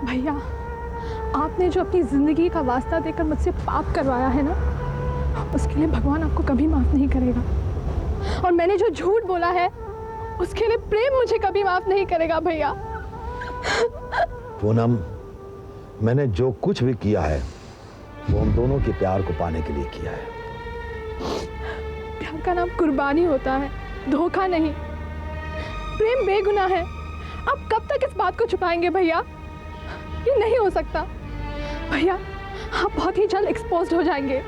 भैया, आपने जो अपनी ज़िंदगी का वास्ता देकर मुझसे पाप करवाया है ना, उसके लिए भगवान आपको कभी माफ़ नहीं करेगा। और मैंने जो झूठ बोला है उसके लिए प्रेम मुझे कभी माफ़ नहीं करेगा भैया। पूनम, मैंने जो कुछ भी किया है वो हम दोनों के प्यार को पाने के लिए किया है। प्यार का नाम कुर्बानी होता है, धोखा नहीं। प्रेम बेगुनाह है। आप कब तक इस बात को छुपाएंगे भैया? ये नहीं हो सकता भैया, आप बहुत ही जल्द एक्सपोज्ड हो जाएंगे।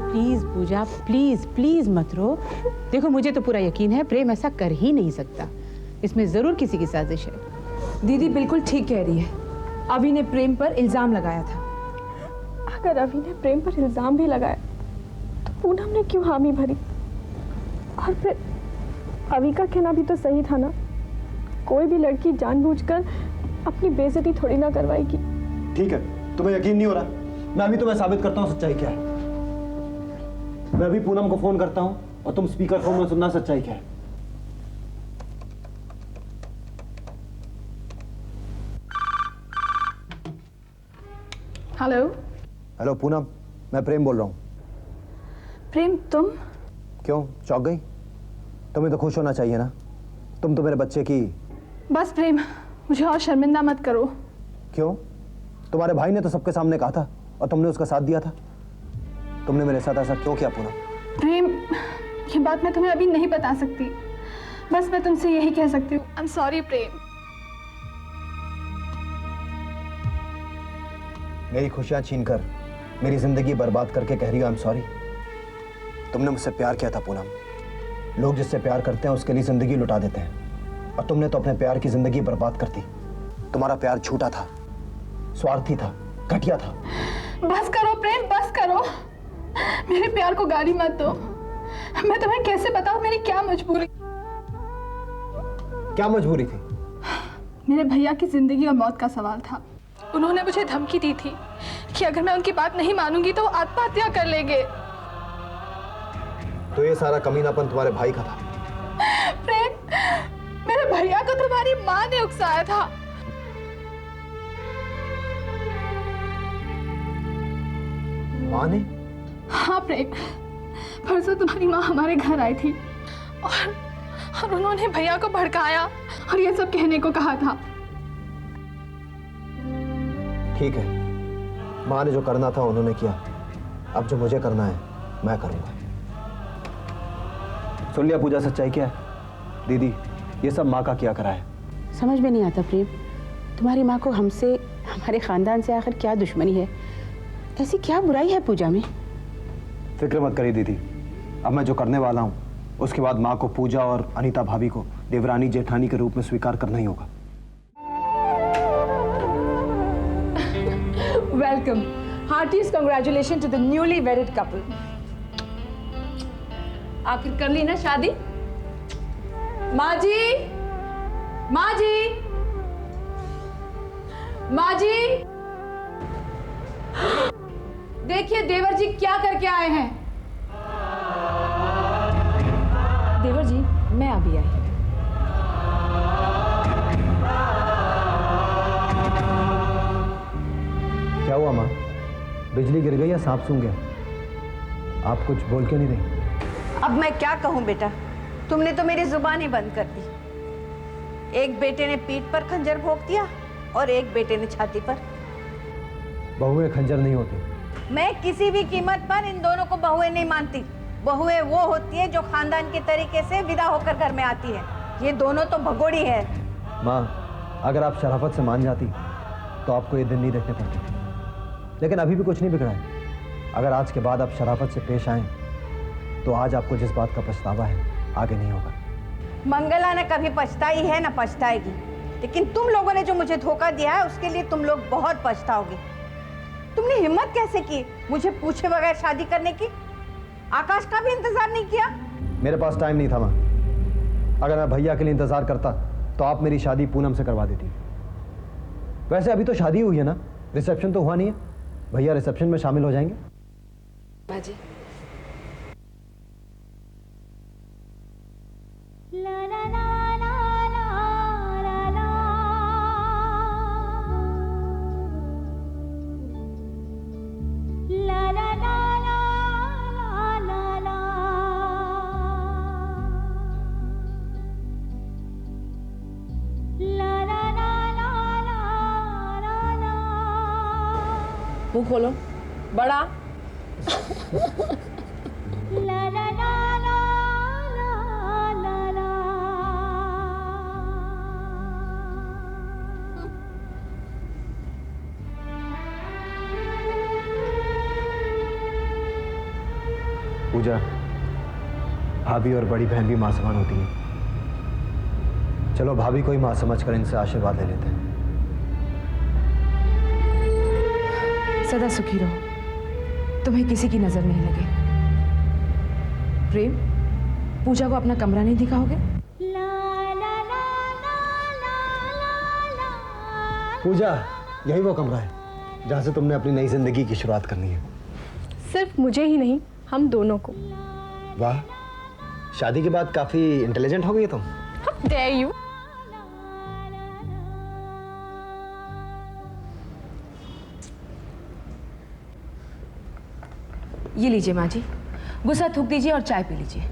प्लीज पूजा, प्लीज प्लीज मत रो। देखो मुझे तो पूरा यकीन है प्रेम ऐसा कर ही नहीं सकता। इसमें जरूर किसी की साजिश है। दीदी बिल्कुल ठीक कह रही है। अभी ने प्रेम पर इल्जाम लगाया था। अगर अभी ने प्रेम पर इल्जाम भी लगाया तो पूनम ने क्यों हामी भरी? और फिर अभी का कहना भी तो सही था ना, कोई भी लड़की जानबूझकर अपनी बेइज्जती थोड़ी ना करवाएगी। ठीक है, तुम्हें यकीन नहीं हो रहा, मैं अभी तुम्हें साबित करता हूँ सच्चाई क्या है। मैं अभी पूनम को फोन करता हूँ और तुम स्पीकर फोन में सुनना सच्चाई क्या है। हेलो। हेलो पूनम, मैं प्रेम बोल रहा हूँ। प्रेम, तुम? क्यों चौंक गई? तुम्हें तो खुश होना चाहिए ना, तुम तो मेरे बच्चे की। बस प्रेम, मुझे और शर्मिंदा मत करो। क्यों? तुम्हारे भाई ने तो सबके सामने कहा था और तुमने उसका साथ दिया था। तुमने मेरे साथ ऐसा क्यों किया पूनम? प्रेम, ये बात मैं तुम्हें अभी नहीं बता सकती। बस मैं तुमसे यही कह सकती हूँ, आई एम सॉरी प्रेम। मेरी खुशियां छीनकर मेरी जिंदगी बर्बाद करके कह रही हो आई एम सॉरी? तुमने मुझसे प्यार किया था पूनम। लोग जिससे प्यार करते हैं उसके लिए जिंदगी लुटा देते हैं, और तुमने तो अपने प्यार की जिंदगी बर्बाद कर दी। तुम्हारा प्यार झूठा था, स्वार्थी था, घटिया था। बस करो प्रेम, बस करो। मेरे प्यार को गाली मत दो। मैं तुम्हें कैसे बताऊं मेरी क्या मजबूरी। क्या मजबूरी थी? मेरे भैया की जिंदगी और मौत का सवाल था। उन्होंने मुझे धमकी दी थी कि अगर मैं उनकी बात नहीं मानूंगी तो वो आत्महत्या कर लेंगे। तो ये सारा कमीनापन तुम्हारे भाई का था? प्रेम, मेरे भैया को तुम्हारी माँ ने उकसाया था। माँ ने? हाँ प्रेम, परसों तुम्हारी माँ हमारे घर आई थी और उन्होंने भैया को भड़काया और ये सब कहने को कहा था। ठीक है, माँ ने जो करना था उन्होंने किया, अब जो मुझे करना है मैं करूंगा। सुन लिया पूजा, सच्चाई क्या है? दीदी, ये सब माँ का क्या करा है? समझ में नहीं आता प्रेम, तुम्हारी माँ को हमसे, हमारे खानदान से आखिर क्या दुश्मनी है? ऐसी क्या बुराई है पूजा में? फिक्र मत करिए दीदी, अब मैं जो करने वाला हूँ उसके बाद माँ को पूजा और अनीता भाभी को देवरानी जेठानी के रूप में स्वीकार करना ही होगा। Welcome, heartiest congratulation to the newly wedded couple. आखिर कर ली ना शादी? माँ जी, माँ जी, माँ जी, देखिए देवर जी क्या करके आए हैं। देवर जी, मैं अभी आई। क्या हुआ माँ? बिजली गिर गई या सांप सूंघ गया? आप कुछ बोल क्यों नहीं रही? अब मैं क्या कहूं बेटा, तुमने तो मेरी जुबान ही बंद कर दी। एक बेटे ने पीठ पर खंजर भोंक दिया और एक बेटे ने छाती पर। बहुएं खंजर नहीं होती। मैं किसी भी कीमत पर इन दोनों को बहुएं नहीं मानती। बहुएं वो होती है जो खानदान के तरीके से विदा होकर घर में आती है। ये दोनों तो भगोड़ी है। माँ, अगर आप शराफत से मान जाती तो आपको ये दिन नहीं देखने पड़ते। लेकिन अभी भी कुछ नहीं बिगड़ा है। अगर आज के बाद आप शराफत से पेश आए तो आज आपको जिस बात का पछतावा है आगे नहीं होगा। मंगला ने कभी पछताई है ना पछताएगी, लेकिन तुम लोगों ने जो मुझे धोखा दिया है उसके लिए तुम लोग बहुत पछताओगे। तुमने हिम्मत कैसे की मुझे पूछे बगैर शादी करने की? आकाश का भी इंतजार नहीं किया? मेरे पास टाइम नहीं था माँ। अगर मैं भैया के लिए इंतजार करता तो आप मेरी शादी पूनम से करवा देती। वैसे अभी तो शादी हुई है ना, रिसेप्शन तो हुआ नहीं है। भैया रिसेप्शन में शामिल हो जाएंगे। माँ जी, मुंह खोलो बड़ा। पूजा, भाभी और बड़ी बहन भी माँ समान होती हैं। चलो भाभी को ही माँ समझकर इनसे आशीर्वाद ले लेते हैं। सदा सुखी रहो, तुम्हें किसी की नजर नहीं लगे। प्रेम, पूजा को अपना कमरा नहीं दिखाओगे? पूजा, यही वो कमरा है जहाँ से तुमने अपनी नई जिंदगी की शुरुआत करनी है। सिर्फ मुझे ही नहीं, हम दोनों को। वाह, शादी के बाद काफी इंटेलिजेंट हो गई तुम। How dare you? ये लीजिए माँ जी, गुस्सा थूक दीजिए और चाय पी लीजिए।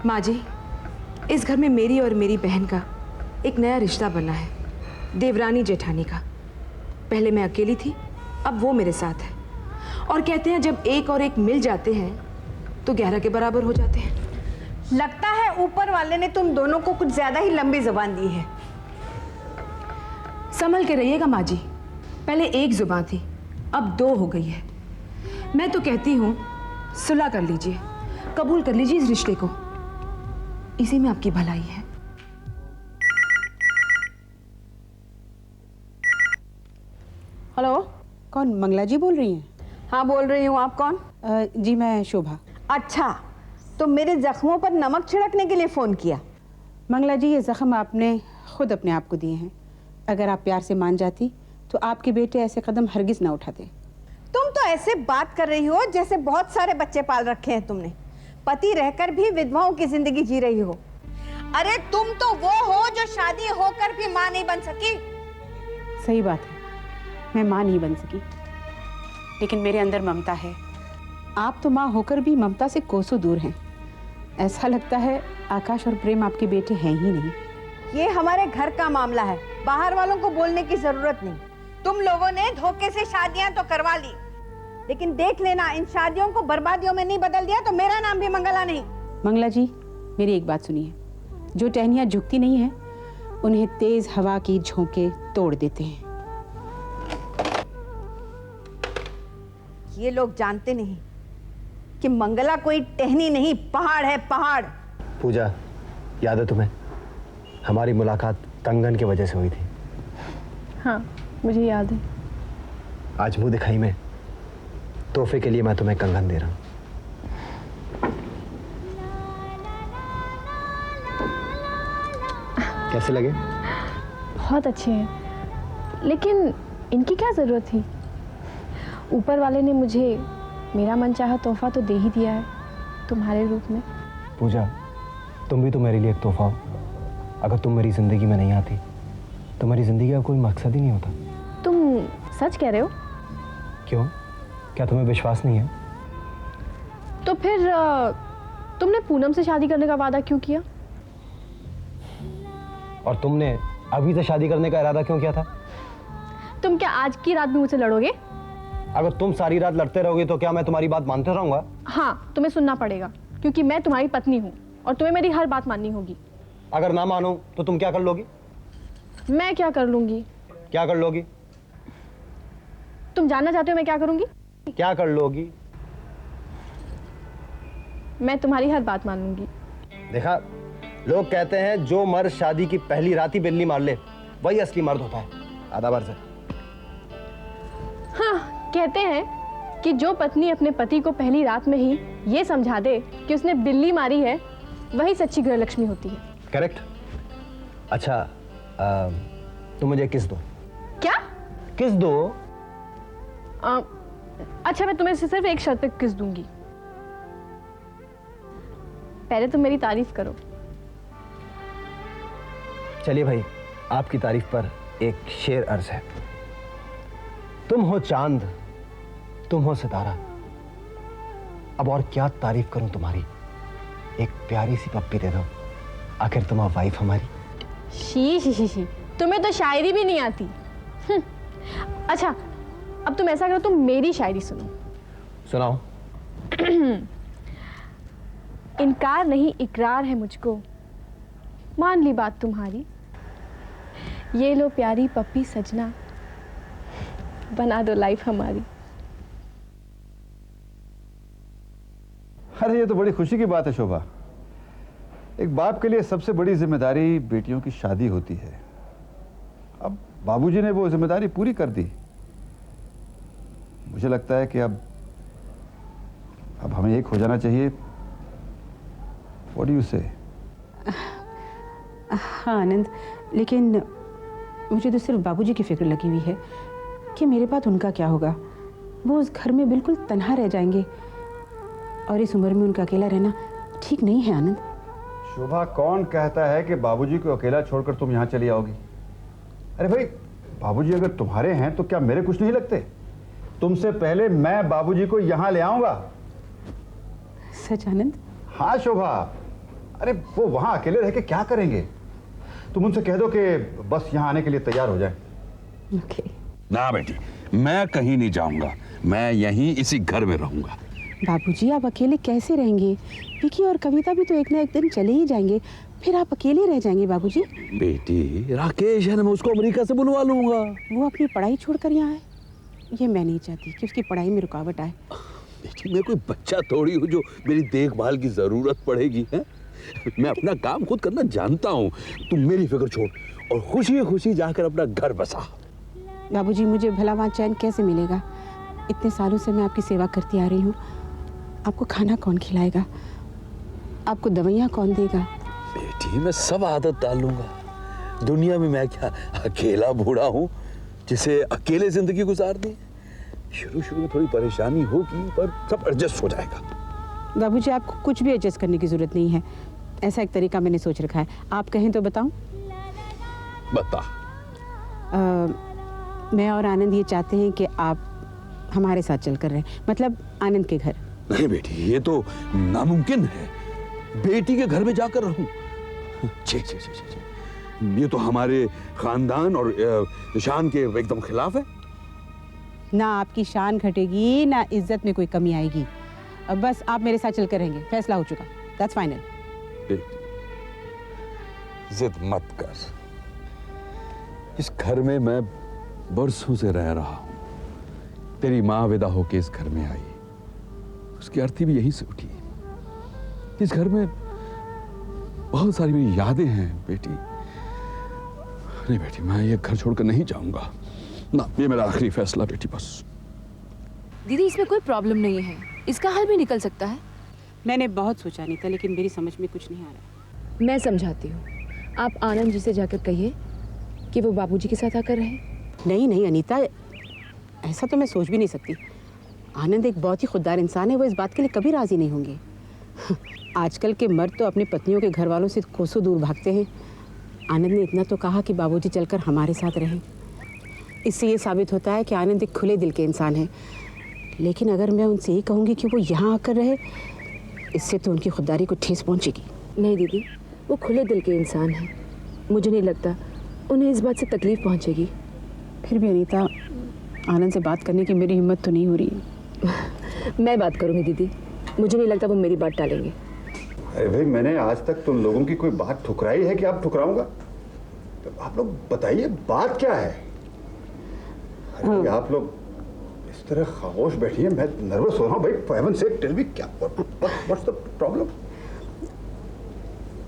माँ जी, इस घर में मेरी और मेरी बहन का एक नया रिश्ता बना है, देवरानी जेठानी का। पहले मैं अकेली थी, अब वो मेरे साथ है। और कहते हैं जब एक और एक मिल जाते हैं तो 11 के बराबर हो जाते हैं। लगता है ऊपर वाले ने तुम दोनों को कुछ ज्यादा ही लंबी जुबान दी है। संभल के रहिएगा माँ जी, पहले एक जुबान थी, अब 2 हो गई है। मैं तो कहती हूँ सुलह कर लीजिए, कबूल कर लीजिए इस रिश्ते को, इसी में आपकी भलाई है। हेलो, कौन? मंगला जी बोल रही हैं? हाँ बोल रही हूँ, आप कौन? जी मैं शोभा। अच्छा, तो मेरे जख्मों पर नमक छिड़कने के लिए फोन किया? मंगला जी, ये जख्म आपने खुद अपने आप को दिए हैं। अगर आप प्यार से मान जाती तो आपके बेटे ऐसे कदम हरगिज ना उठाते। तुम तो ऐसे बात कर रही हो जैसे बहुत सारे बच्चे पाल रखे हैं तुमने, पति रहकर भी विधवाओं की जिंदगी जी रही हो। अरे तुम तो वो हो जो शादी होकर भी माँ नहीं बन सकी। सही बात है, मैं माँ नहीं बन सकी, लेकिन मेरे अंदर ममता है। आप तो माँ होकर भी ममता से कोसों दूर हैं। ऐसा लगता है आकाश और प्रेम आपके बेटे हैं ही नहीं। ये हमारे घर का मामला है, बाहर वालों को बोलने की जरूरत नहीं। तुम लोगों ने धोखे से शादियां तो करवा ली, लेकिन देख लेना इन शादियों को बर्बादियों में नहीं बदल दिया तो मेरा नाम भी मंगला नहीं। मंगला जी, मेरी एक बात सुनिए, जो टहनियाँ झुकती नहीं हैं उन्हें तेज हवा की झोंके तोड़ देते हैं। ये लोग जानते नहीं कि मंगला कोई टहनी नहीं, पहाड़ है, पहाड़। पूजा, याद है तुम्हें हमारी मुलाकात कंगन की वजह से हुई थी? हाँ मुझे याद है। आज मुंह दिखाई में तोहफे के लिए मैं तुम्हें कंगन दे रहा हूं। कैसे लगे? बहुत अच्छे हैं, लेकिन इनकी क्या ज़रूरत थी? ऊपर वाले ने मुझे मेरा मनचाहा तोहफा तो दे ही दिया है तुम्हारे रूप में। पूजा, तुम भी तो मेरे लिए एक तोहफा हो। अगर तुम मेरी जिंदगी में नहीं आती तो मेरी जिंदगी का कोई मकसद ही नहीं होता। तुम सच कह रहे हो? क्यों, क्या तुम्हें विश्वास नहीं है? तो फिर तुमने पूनम से शादी करने का वादा क्यों किया? और तुमने अभी से शादी करने का इरादा क्यों किया था? तुम क्या आज की रात भी मुझसे लड़ोगे? अगर तुम सारी रात लड़ते रहोगे तो क्या मैं तुम्हारी बात मानते रहूंगा? हाँ, तुम्हें सुनना पड़ेगा, क्योंकि मैं तुम्हारी पत्नी हूँ और तुम्हें मेरी हर बात माननी होगी। अगर ना मानो तो तुम क्या कर लोगी? मैं क्या कर लूंगी? क्या कर लोगी? तुम जानना चाहते हो मैं क्या करूंगी? क्या कर लोगी? मैं तुम्हारी हर बात मान लूंगी। देखा, लोग कहते हैं जो मर्द शादी की पहली रात ही बिल्ली मार ले वही असली मर्द होता है। आधा बार से हाँ, कहते हैं कि जो पत्नी अपने पति को पहली रात में ही ये समझा दे कि उसने बिल्ली मारी है, वही सच्ची गृहलक्ष्मी होती है। करेक्ट। अच्छा, तुम मुझे किस दो। क्या? किस दो? अच्छा, मैं तुम्हें सिर्फ एक शर्त पे किस दूंगी। पहले तुम मेरी तारीफ करो। चलिए भाई, आपकी तारीफ पर एक शेर अर्ज है। तुम हो चांद, तुम हो सितारा, अब और क्या तारीफ करूं तुम्हारी। एक प्यारी सी पप्पी दे दो, आखिर तुम हो वाइफ हमारी। शी शी शी शी, तुम्हें तो शायरी भी नहीं आती। अच्छा, अब तुम ऐसा करो, तुम मेरी शायरी सुनो। सुनाओ। इनकार नहीं इकरार है मुझको, मान ली बात तुम्हारी। ये लो प्यारी पप्पी सजना, बना दो लाइफ हमारी। अरे ये तो बड़ी खुशी की बात है शोभा। एक बाप के लिए सबसे बड़ी जिम्मेदारी बेटियों की शादी होती है। अब बाबूजी ने वो जिम्मेदारी पूरी कर दी। मुझे लगता है कि अब हमें एक हो जाना चाहिए। What do you say? हाँ आनंद, लेकिन मुझे तो सिर्फ बाबूजी की फिक्र लगी हुई है कि मेरे बाद उनका क्या होगा। वो उस घर में बिल्कुल तन्हा रह जाएंगे और इस उम्र में उनका अकेला रहना ठीक नहीं है आनंद। शोभा, कौन कहता है कि बाबूजी को अकेला छोड़कर तुम यहाँ चली आओगी? अरे भाई, बाबूजी अगर तुम्हारे हैं तो क्या मेरे कुछ नहीं लगते? तुमसे पहले मैं बाबूजी को यहाँ ले आऊंगा। सच आनंद? हाँ शोभा, अरे वो वहाँ अकेले रह के क्या करेंगे? तुम उनसे कह दो कि बस यहाँ आने के लिए तैयार हो जाए। ओके। ना बेटी, मैं कहीं नहीं जाऊंगा, मैं यहीं इसी घर में रहूंगा। बाबूजी, आप अकेले कैसे रहेंगे? विकी और कविता भी तो एक ना एक दिन चले ही जाएंगे, फिर आप अकेले रह जाएंगे बाबूजी। बेटी, राकेश है ना, मैं उसको अमेरिका से बुलवा लूंगा। वो अपनी पढ़ाई छोड़कर यहाँ आए, ये मैं नहीं चाहती कि उसकी पढ़ाई में रुकावट आए। बेटी, मैं कोई बच्चा थोड़ी हूँ जो मेरी देखभाल की जरूरत पड़ेगी है? मैं अपना काम खुद करना जानता हूँ। तुम मेरी फिक्र छोड़ और खुशी खुशी जाकर अपना घर बसा। बाबूजी, मुझे भला वहाँ चैन कैसे मिलेगा? इतने सालों से मैं आपकी सेवा करती आ रही हूँ। आपको खाना कौन खिलाएगा? आपको दवाइयाँ कौन देगा? बेटी, मैं सब आदत डाल लूंगा। दुनिया में मैं क्या अकेला बूढ़ा हूँ जिसे अकेले जिंदगी गुजारनी? शुरू शुरू में थोड़ी परेशानी होगी, पर सब एडजस्ट हो जाएगा। बाबूजी, आपको कुछ भी एडजस्ट करने की जरूरत नहीं है। ऐसा एक तरीका मैंने सोच रखा है, आप कहें तो बताऊं? बता। मैं और आनंद ये चाहते हैं कि आप हमारे साथ चलकर रहें, मतलब आनंद के घर। नहीं बेटी, ये तो नामुमकिन है। बेटी के घर में जाकर रहूं? ये तो हमारे खानदान और शान के एकदम खिलाफ है। ना आपकी शान घटेगी, ना इज्जत में कोई कमी आएगी। अब बस आप मेरे साथ चलकर रहेंगे, फैसला हो चुका। That's final. जिद मत कर। इस घर में मैं बरसों से रह रहा हूं। तेरी माँ विदा होके इस घर में आई, उसकी अर्थी भी यहीं से उठी। इस घर में बहुत सारी मेरी यादें हैं बेटी। नहीं बेटी, मैं ये घर छोड़कर नहीं जाऊंगा ना, ये मेरा आखिरी फैसला बेटी, बस। दीदी, इसमें कोई प्रॉब्लम नहीं है, इसका हल भी निकल सकता है। मैंने बहुत सोचा नहीं था, लेकिन मेरी समझ में कुछ नहीं आ रहा। मैं समझाती हूँ। आप आनंद जी से जाकर कहिए कि वो बाबूजी के साथ आकर रहे। नहीं नहीं अनीता, ऐसा तो मैं सोच भी नहीं सकती। आनंद एक बहुत ही खुददार इंसान है, वो इस बात के लिए कभी राजी नहीं होंगे। आजकल के मर्द तो अपनी पत्नियों के घर वालों से कोसों दूर भागते हैं। आनंद ने इतना तो कहा कि बाबूजी चलकर हमारे साथ रहें। इससे ये साबित होता है कि आनंद एक खुले दिल के इंसान है। लेकिन अगर मैं उनसे ये कहूँगी कि वो यहाँ आकर रहे, इससे तो उनकी खुददारी को ठेस पहुँचेगी। नहीं दीदी, वो खुले दिल के इंसान हैं। मुझे नहीं लगता उन्हें इस बात से तकलीफ पहुँचेगी। फिर भी अनीता, आनंद से बात करने की मेरी हिम्मत तो नहीं हो रही है। मैं बात करूँगी दीदी, मुझे नहीं लगता वो मेरी बात टालेंगे। अरे भाई, मैंने आज तक तुम लोगों की कोई बात ठुकराई है कि आप ठुकराऊंगा? तो आप लोग बताइए, बात क्या है? अरे आप लोग इस तरह खामोश बैठी हैं, मैं नर्वस हो रहा हूँ भाई। For heaven sake tell me, क्या व्हाट्स द प्रॉब्लम?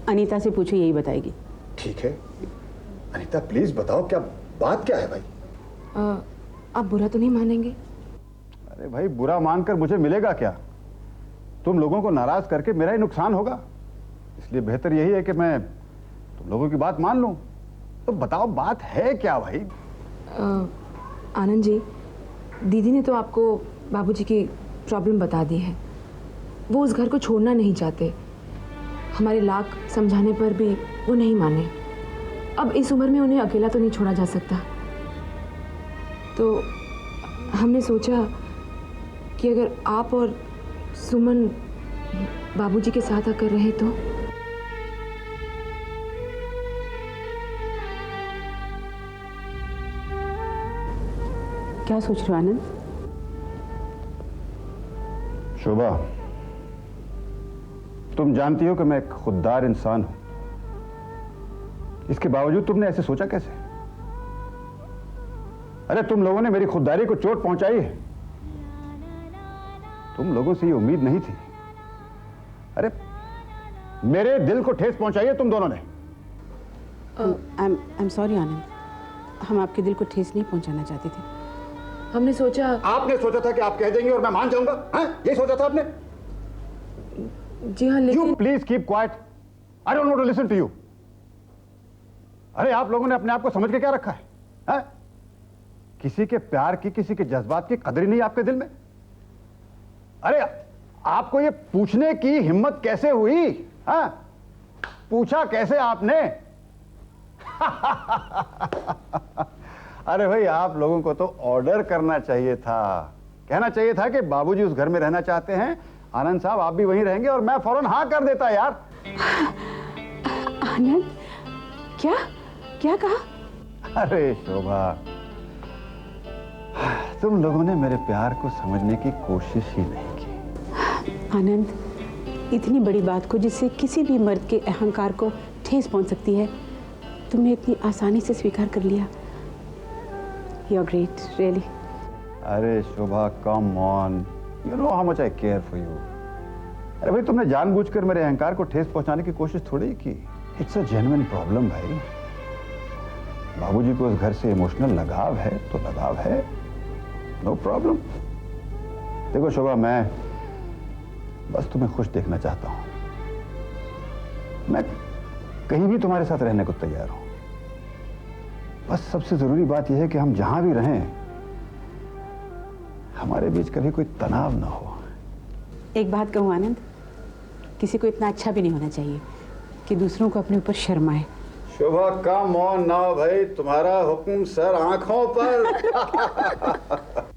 अनीता से पूछो, यही बताएगी। ठीक है अनीता, प्लीज बताओ, क्या बात क्या है भाई? आप बुरा तो नहीं मानेंगे? अरे भाई, बुरा मानकर मुझे मिलेगा क्या? तुम लोगों को नाराज करके मेरा ही नुकसान होगा। इसलिए बेहतर यही है कि मैं तुम लोगों की बात मान लूं। तो बताओ, बात है क्या भाई? आनंद जी, दीदी ने तो आपको बाबूजी की प्रॉब्लम बता दी है। वो उस घर को छोड़ना नहीं चाहते, हमारे लाख समझाने पर भी वो नहीं माने। अब इस उम्र में उन्हें अकेला तो नहीं छोड़ा जा सकता। तो हमने सोचा कि अगर आप और सुमन बाबूजी के साथ आकर रहे तो। क्या सोच रहे हो आनंद? शोभा, तुम जानती हो कि मैं एक खुददार इंसान हूं। इसके बावजूद तुमने ऐसे सोचा कैसे? अरे तुम लोगों ने मेरी खुददारी को चोट पहुंचाई है। तुम लोगों से ये उम्मीद नहीं थी। अरे मेरे दिल को ठेस पहुंचाई है तुम दोनों ने। आई एम सॉरी आनंद, हम आपके दिल को ठेस नहीं पहुंचाना चाहते थे। हमने सोचा। आपने सोचा था कि आप कह देंगे और मैं मान जाऊंगा? हैं? यही सोचा था आपने? जी हाँ, लेकिन You please keep quiet. I don't want to listen to you. अरे आप लोगों ने अपने आप को समझ के क्या रखा है? हैं? किसी के प्यार की, किसी के जज्बात की कदर ही नहीं आपके दिल में? अरे आपको ये पूछने की हिम्मत कैसे हुई? हाँ? पूछा कैसे आपने? अरे भाई, आप लोगों को तो ऑर्डर करना चाहिए था। कहना चाहिए था कि बाबूजी उस घर में रहना चाहते हैं, आनंद साहब आप भी वहीं रहेंगे, और मैं फौरन हाँ कर देता यार। आनंद, क्या क्या कहा? अरे शोभा, तुम लोगों ने मेरे प्यार को समझने की कोशिश ही नहीं की। आनंद, इतनी बड़ी बात को जिससे किसी भी मर्द के अहंकार को ठेस पहुंच सकती है, तुमने इतनी आसानी से स्वीकार कर लिया। You are great, really. अरे Shobha, come on, you know how much I care for you. अरे भाई, तुमने जानबूझकर मेरे अहंकार को ठेस पहुंचाने की कोशिश थोड़ी ही की। इट्स अ जेन्युइन प्रॉब्लम भाई। बाबूजी को उस घर से इमोशनल लगाव है तो लगाव है, नो प्रॉब्लम। देखो शोभा, मैं बस तुम्हें खुश देखना चाहता हूं। मैं कहीं भी तुम्हारे साथ रहने को तैयार हूं। बस सबसे जरूरी बात यह है कि हम जहां भी रहें, हमारे बीच कभी कोई तनाव ना हो। एक बात कहूँ आनंद, किसी को इतना अच्छा भी नहीं होना चाहिए कि दूसरों को अपने ऊपर शर्म आए। शोभा, कम ऑन नाउ भाई, तुम्हारा हुक्म सर आंखों पर।